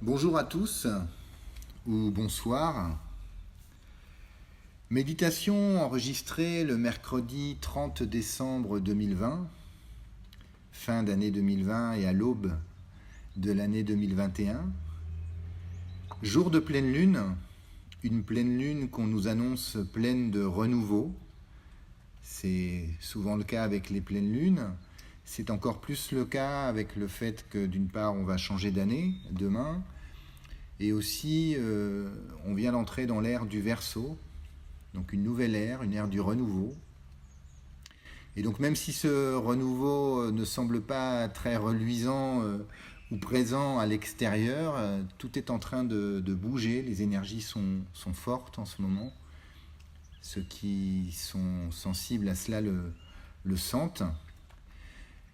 Bonjour à tous ou bonsoir. Méditation enregistrée le mercredi 30 décembre 2020, fin d'année 2020 et à l'aube de l'année 2021. Jour de pleine lune, une pleine lune qu'on nous annonce pleine de renouveau. C'est souvent le cas avec les pleines lunes. C'est encore plus le cas avec le fait que d'une part on va changer d'année demain, et aussi on vient d'entrer dans l'ère du Verseau, donc une nouvelle ère, une ère du renouveau. Et donc même si ce renouveau ne semble pas très reluisant ou présent à l'extérieur, tout est en train de bouger, les énergies sont fortes en ce moment. Ceux qui sont sensibles à cela le sentent.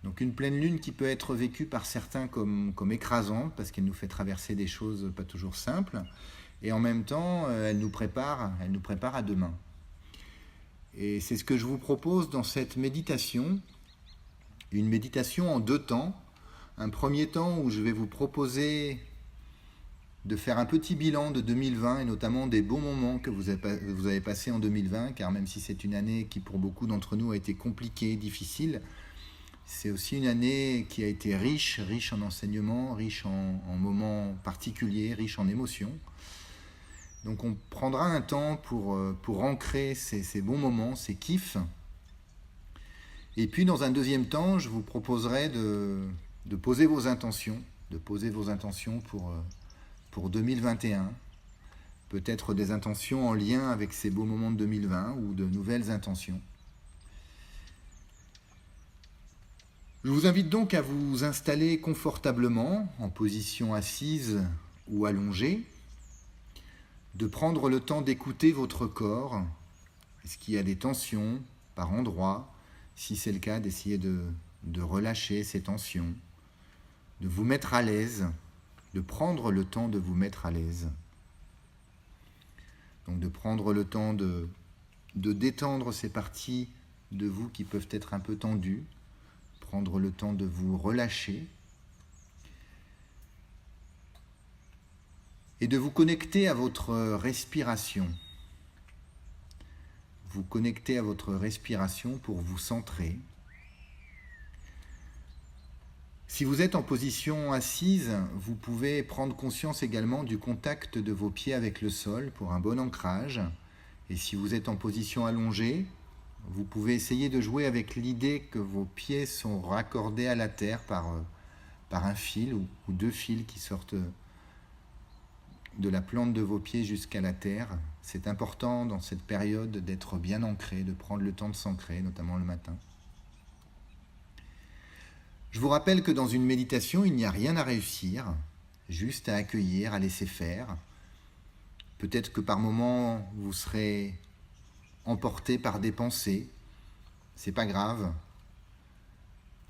Donc une pleine lune qui peut être vécue par certains comme écrasante, parce qu'elle nous fait traverser des choses pas toujours simples, et en même temps elle nous prépare à demain. Et c'est ce que je vous propose dans cette méditation, une méditation en deux temps. Un premier temps où je vais vous proposer de faire un petit bilan de 2020 et notamment des bons moments que vous avez passés en 2020, car même si c'est une année qui pour beaucoup d'entre nous a été compliquée, difficile, c'est aussi une année qui a été riche en enseignements, riche en moments particuliers, riche en émotions. Donc on prendra un temps pour ancrer ces bons moments, ces kiffs. Et puis dans un deuxième temps, je vous proposerai de poser vos intentions, pour 2021. Peut-être des intentions en lien avec ces beaux moments de 2020 ou de nouvelles intentions. Je vous invite donc à vous installer confortablement, en position assise ou allongée, de prendre le temps d'écouter votre corps. Est-ce qu'il y a des tensions par endroits? Si c'est le cas, d'essayer de relâcher ces tensions, de vous mettre à l'aise, de prendre le temps de vous mettre à l'aise. Donc de prendre le temps de détendre ces parties de vous qui peuvent être un peu tendues, prendre le temps de vous relâcher et de vous connecter à votre respiration. Vous connecter à votre respiration pour vous centrer. Si vous êtes en position assise, vous pouvez prendre conscience également du contact de vos pieds avec le sol pour un bon ancrage. Et si vous êtes en position allongée, vous pouvez essayer de jouer avec l'idée que vos pieds sont raccordés à la terre par un fil ou deux fils qui sortent de la plante de vos pieds jusqu'à la terre. C'est important dans cette période d'être bien ancré, de prendre le temps de s'ancrer, notamment le matin. Je vous rappelle que dans une méditation, il n'y a rien à réussir, juste à accueillir, à laisser faire. Peut-être que par moments, vous serez emporté par des pensées. C'est pas grave.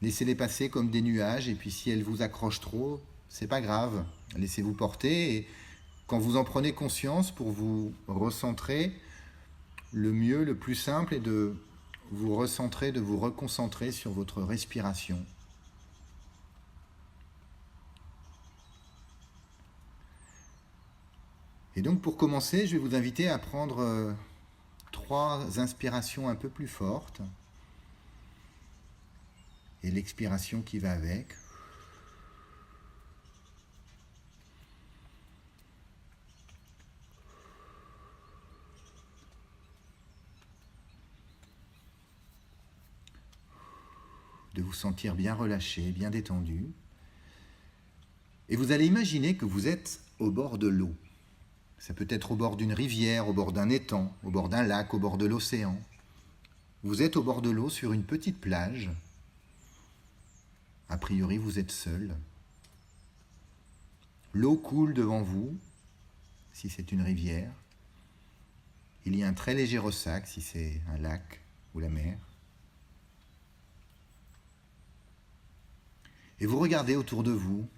Laissez-les passer comme des nuages, et puis si elles vous accrochent trop, c'est pas grave. Laissez-vous porter, et quand vous en prenez conscience, pour vous recentrer, le mieux, le plus simple est de vous recentrer, de vous reconcentrer sur votre respiration. Et donc pour commencer, je vais vous inviter à prendre 3 inspirations un peu plus fortes et l'expiration qui va avec. De vous sentir bien relâché, bien détendu. Et vous allez imaginer que vous êtes au bord de l'eau. Ça peut être au bord d'une rivière, au bord d'un étang, au bord d'un lac, au bord de l'océan. Vous êtes au bord de l'eau sur une petite plage. A priori, vous êtes seul. L'eau coule devant vous, si c'est une rivière. Il y a un très léger ressac, si c'est un lac ou la mer. Et vous regardez autour de vous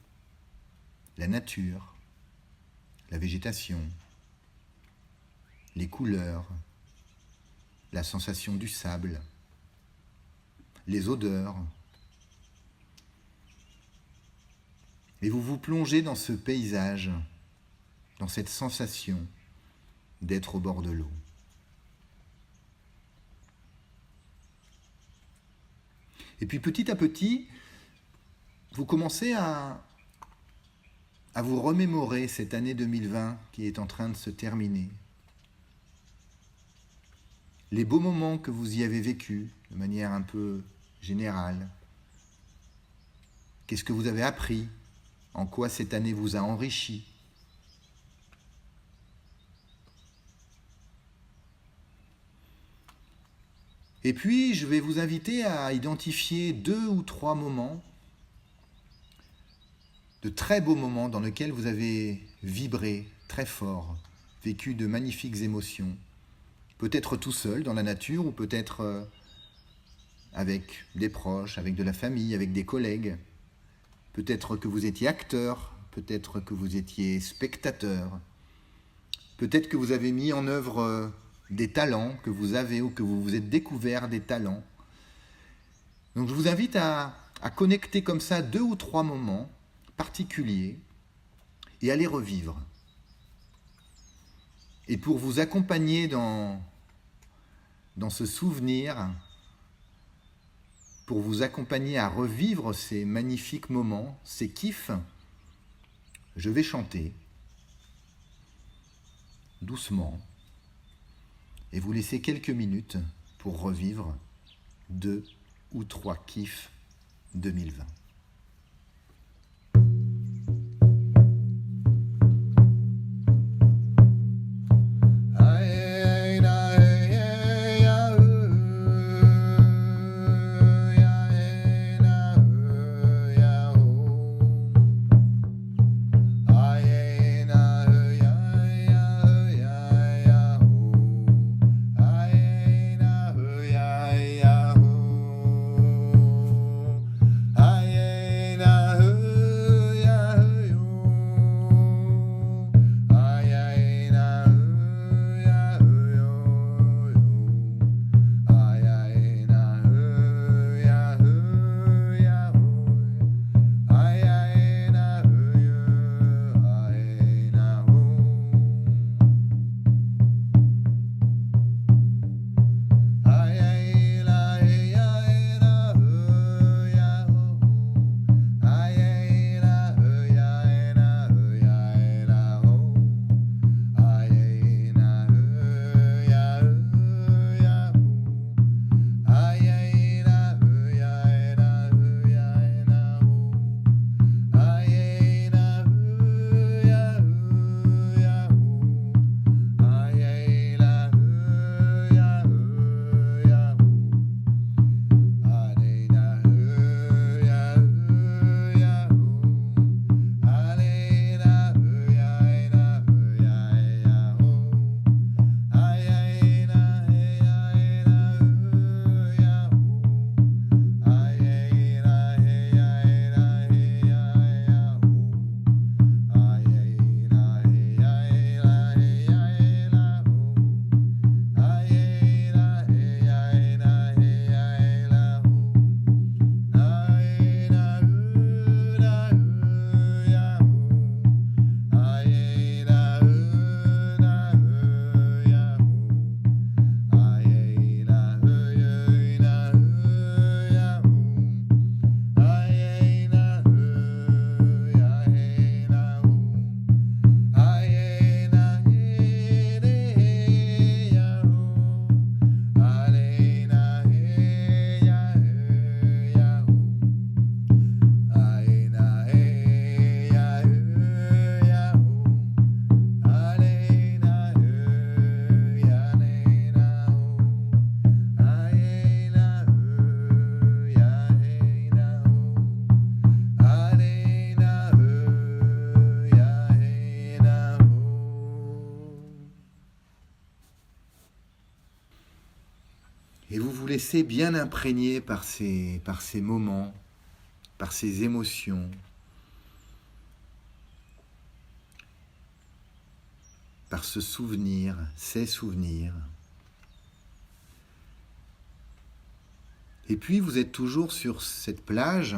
la nature, la végétation, les couleurs, la sensation du sable, les odeurs. Et vous vous plongez dans ce paysage, dans cette sensation d'être au bord de l'eau. Et puis petit à petit, vous commencez à vous remémorer cette année 2020 qui est en train de se terminer. Les beaux moments que vous y avez vécus de manière un peu générale. Qu'est-ce que vous avez appris? En quoi cette année vous a enrichi? Et puis, je vais vous inviter à identifier 2 ou 3 moments, de très beaux moments dans lesquels vous avez vibré très fort, vécu de magnifiques émotions. Peut-être tout seul dans la nature ou peut-être avec des proches, avec de la famille, avec des collègues. Peut-être que vous étiez acteur, peut-être que vous étiez spectateur. Peut-être que vous avez mis en œuvre des talents que vous avez ou que vous vous êtes découvert des talents. Donc je vous invite à connecter comme ça 2 ou 3 moments particuliers et à les revivre. Et pour vous accompagner dans ce souvenir, pour vous accompagner à revivre ces magnifiques moments, ces kiffs, je vais chanter doucement et vous laisser quelques minutes pour revivre 2 ou 3 kiffs 2020. Et vous vous laissez bien imprégner par ces moments, par ces émotions, par ce souvenir, ces souvenirs. Et puis vous êtes toujours sur cette plage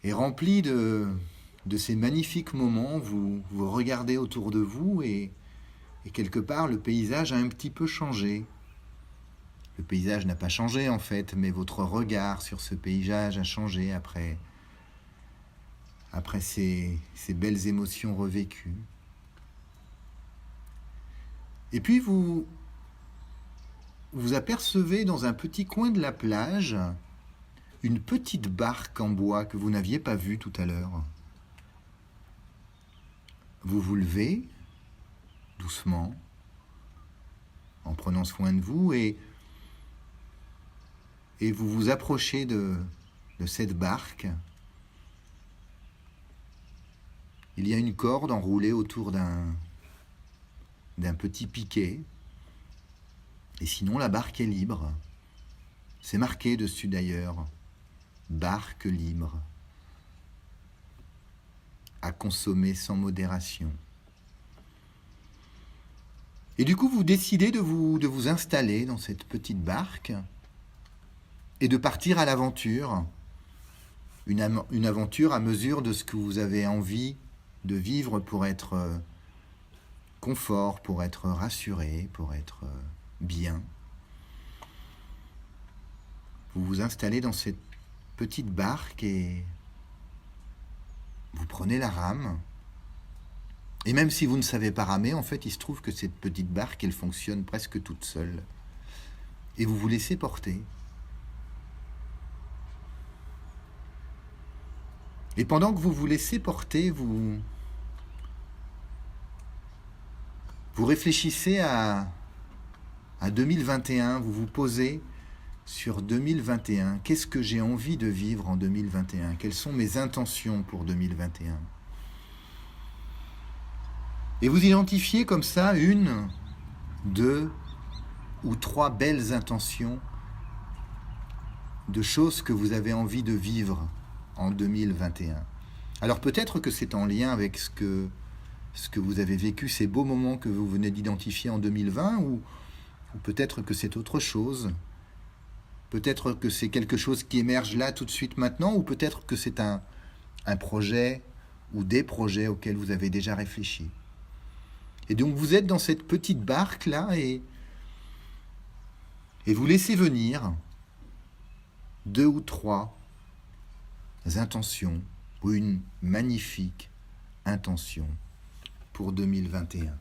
Et rempli de ces magnifiques moments, vous regardez autour de vous et quelque part le paysage a un petit peu changé. Le paysage n'a pas changé en fait, mais votre regard sur ce paysage a changé après ces belles émotions revécues. Et puis vous apercevez dans un petit coin de la plage une petite barque en bois que vous n'aviez pas vue tout à l'heure. Vous vous levez doucement, en prenant soin de vous, et vous vous approchez de cette barque. Il y a une corde enroulée autour d'un petit piquet. Et sinon, la barque est libre. C'est marqué dessus d'ailleurs. Barque libre. À consommer sans modération. Et du coup, vous décidez de vous installer dans cette petite barque et de partir à l'aventure. Une aventure à mesure de ce que vous avez envie de vivre pour être confort, pour être rassuré, pour être bien. Vous vous installez dans cette petite barque et vous prenez la rame. Et même si vous ne savez pas ramer, en fait, il se trouve que cette petite barque, elle fonctionne presque toute seule. Et vous vous laissez porter. Et pendant que vous vous laissez porter, vous réfléchissez à 2021, vous vous posez sur 2021. Qu'est-ce que j'ai envie de vivre en 2021? Quelles sont mes intentions pour 2021? Et vous identifiez comme ça 1, 2 ou 3 belles intentions de choses que vous avez envie de vivre en 2021. Alors peut-être que c'est en lien avec ce que vous avez vécu, ces beaux moments que vous venez d'identifier en 2020, ou peut-être que c'est autre chose. Peut-être que c'est quelque chose qui émerge là tout de suite maintenant, ou peut-être que c'est un projet ou des projets auxquels vous avez déjà réfléchi. Et donc vous êtes dans cette petite barque là et vous laissez venir 2 ou 3 intentions ou une magnifique intention pour 2021.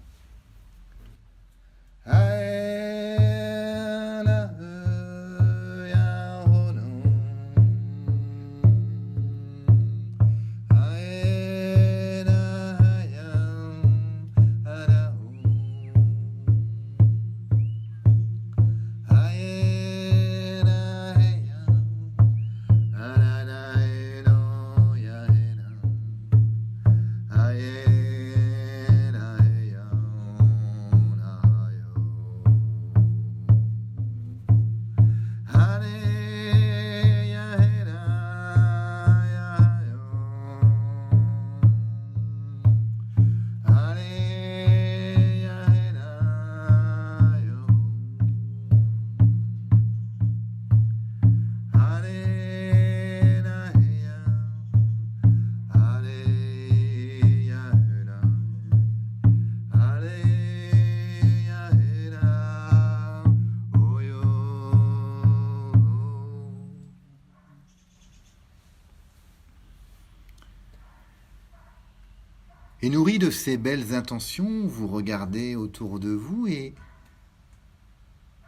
Et nourri de ces belles intentions, vous regardez autour de vous et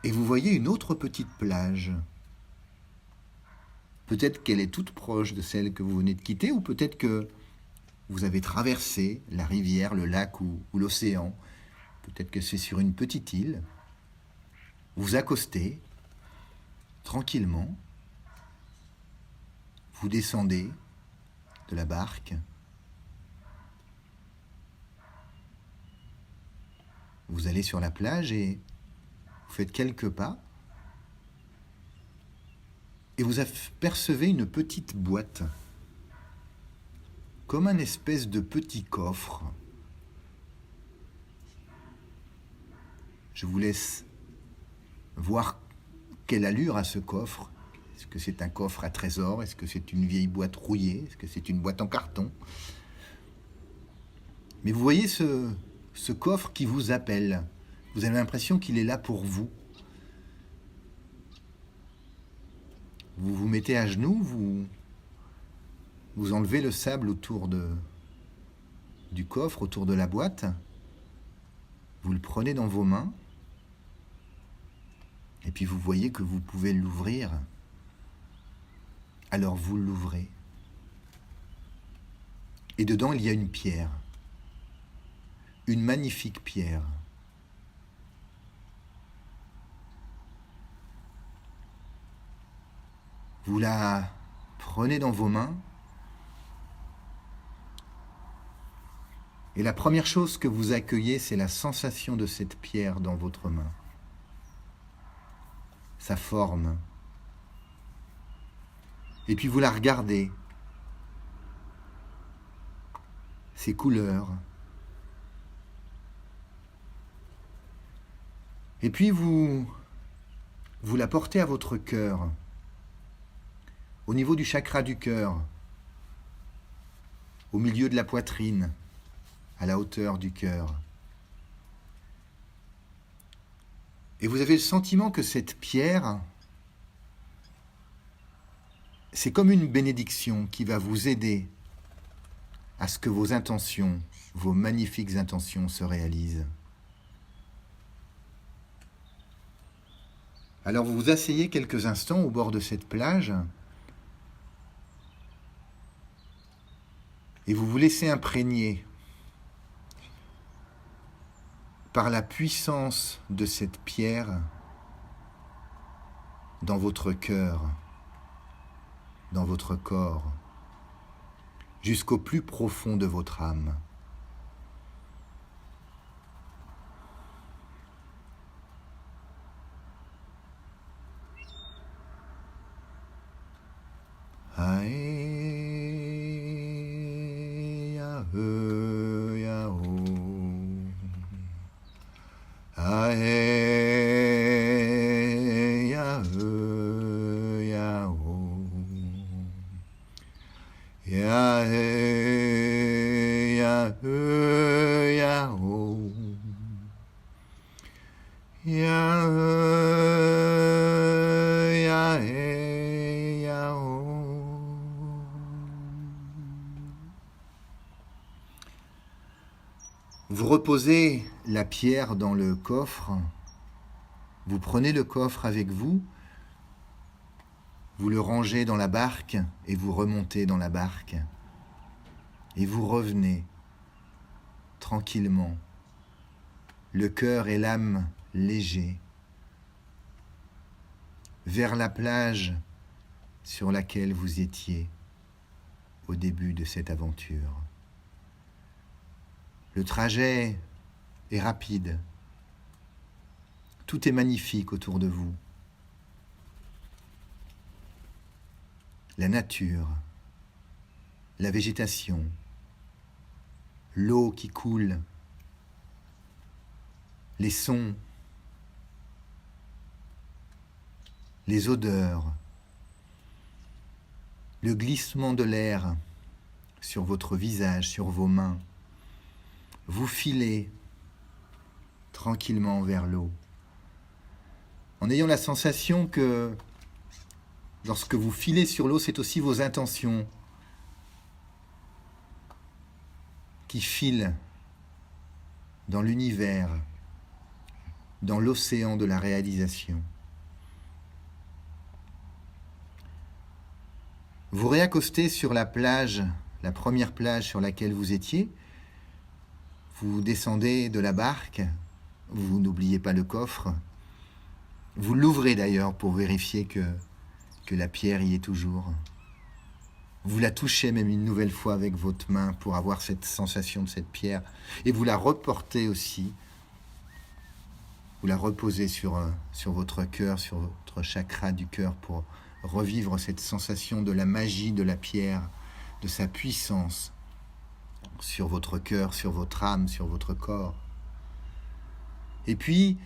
vous voyez une autre petite plage. Peut-être qu'elle est toute proche de celle que vous venez de quitter, ou peut-être que vous avez traversé la rivière, le lac ou l'océan. Peut-être que c'est sur une petite île. Vous accostez tranquillement. Vous descendez de la barque. Vous allez sur la plage et vous faites quelques pas et vous apercevez une petite boîte, comme un espèce de petit coffre. Je vous laisse voir quelle allure a ce coffre Est-ce que c'est un coffre à trésor? Est-ce que c'est une vieille boîte rouillée? Est-ce que c'est une boîte en carton? Mais vous voyez ce coffre qui vous appelle. Vous avez l'impression qu'il est là pour vous. Vous vous mettez à genoux, vous enlevez le sable autour du coffre, autour de la boîte. Vous le prenez dans vos mains. Et puis vous voyez que vous pouvez l'ouvrir. Alors vous l'ouvrez. Et dedans, il y a une pierre. Une magnifique pierre. Vous la prenez dans vos mains. Et la première chose que vous accueillez, c'est la sensation de cette pierre dans votre main. Sa forme. Et puis vous la regardez. Ses couleurs. Et puis vous la portez à votre cœur. Au niveau du chakra du cœur. Au milieu de la poitrine. À la hauteur du cœur. Et vous avez le sentiment que cette pierre, c'est comme une bénédiction qui va vous aider à ce que vos intentions, vos magnifiques intentions se réalisent. Alors vous vous asseyez quelques instants au bord de cette plage et vous vous laissez imprégner par la puissance de cette pierre dans votre cœur, dans votre corps, jusqu'au plus profond de votre âme. Vous reposez la pierre dans le coffre, vous prenez le coffre avec vous, vous le rangez dans la barque et vous remontez dans la barque. Et vous revenez tranquillement, le cœur et l'âme légers, vers la plage sur laquelle vous étiez au début de cette aventure. Le trajet est rapide. Tout est magnifique autour de vous. La nature, la végétation, l'eau qui coule, les sons, les odeurs, le glissement de l'air sur votre visage, sur vos mains. Vous filez tranquillement vers l'eau, en ayant la sensation que lorsque vous filez sur l'eau, c'est aussi vos intentions qui filent dans l'univers, dans l'océan de la réalisation. Vous réaccostez sur la plage, la première plage sur laquelle vous étiez. Vous descendez de la barque, vous n'oubliez pas le coffre. Vous l'ouvrez d'ailleurs pour vérifier que la pierre y est toujours. Vous la touchez même une nouvelle fois avec votre main pour avoir cette sensation de cette pierre. Et vous la reportez aussi. Vous la reposez sur votre cœur, sur votre chakra du cœur pour revivre cette sensation de la magie de la pierre, de sa puissance sur votre cœur, sur votre âme, sur votre corps. Et puis,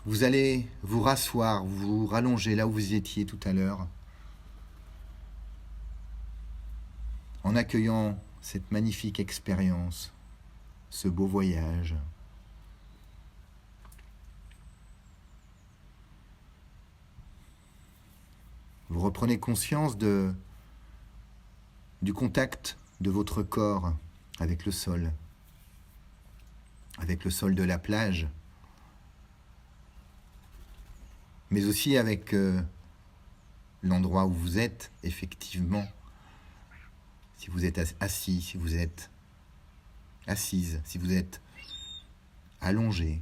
Vous allez vous rasseoir, vous rallonger là où vous étiez tout à l'heure, en accueillant cette magnifique expérience, ce beau voyage. Vous reprenez conscience du contact de votre corps avec le sol de la plage, mais aussi avec l'endroit où vous êtes, effectivement. Si vous êtes assis, si vous êtes assise, si vous êtes allongé,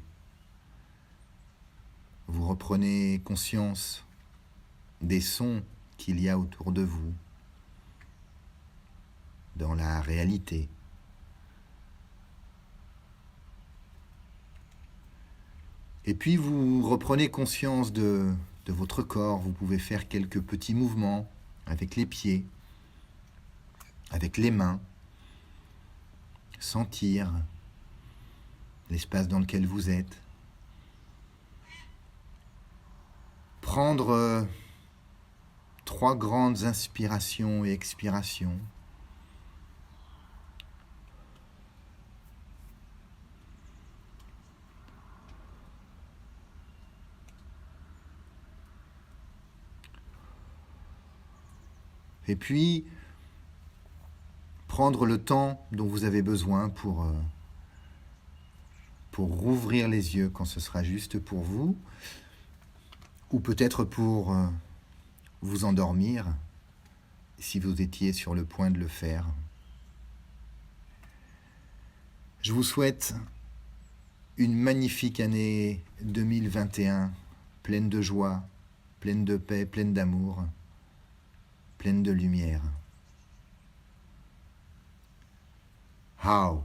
vous reprenez conscience des sons qu'il y a autour de vous, dans la réalité. Et puis vous reprenez conscience de votre corps. Vous pouvez faire quelques petits mouvements avec les pieds, avec les mains, sentir l'espace dans lequel vous êtes. Prendre 3 grandes inspirations et expirations. Et puis, prendre le temps dont vous avez besoin pour rouvrir les yeux quand ce sera juste pour vous, ou peut-être pour vous endormir, si vous étiez sur le point de le faire. Je vous souhaite une magnifique année 2021, pleine de joie, pleine de paix, pleine d'amour, pleine de lumière. How?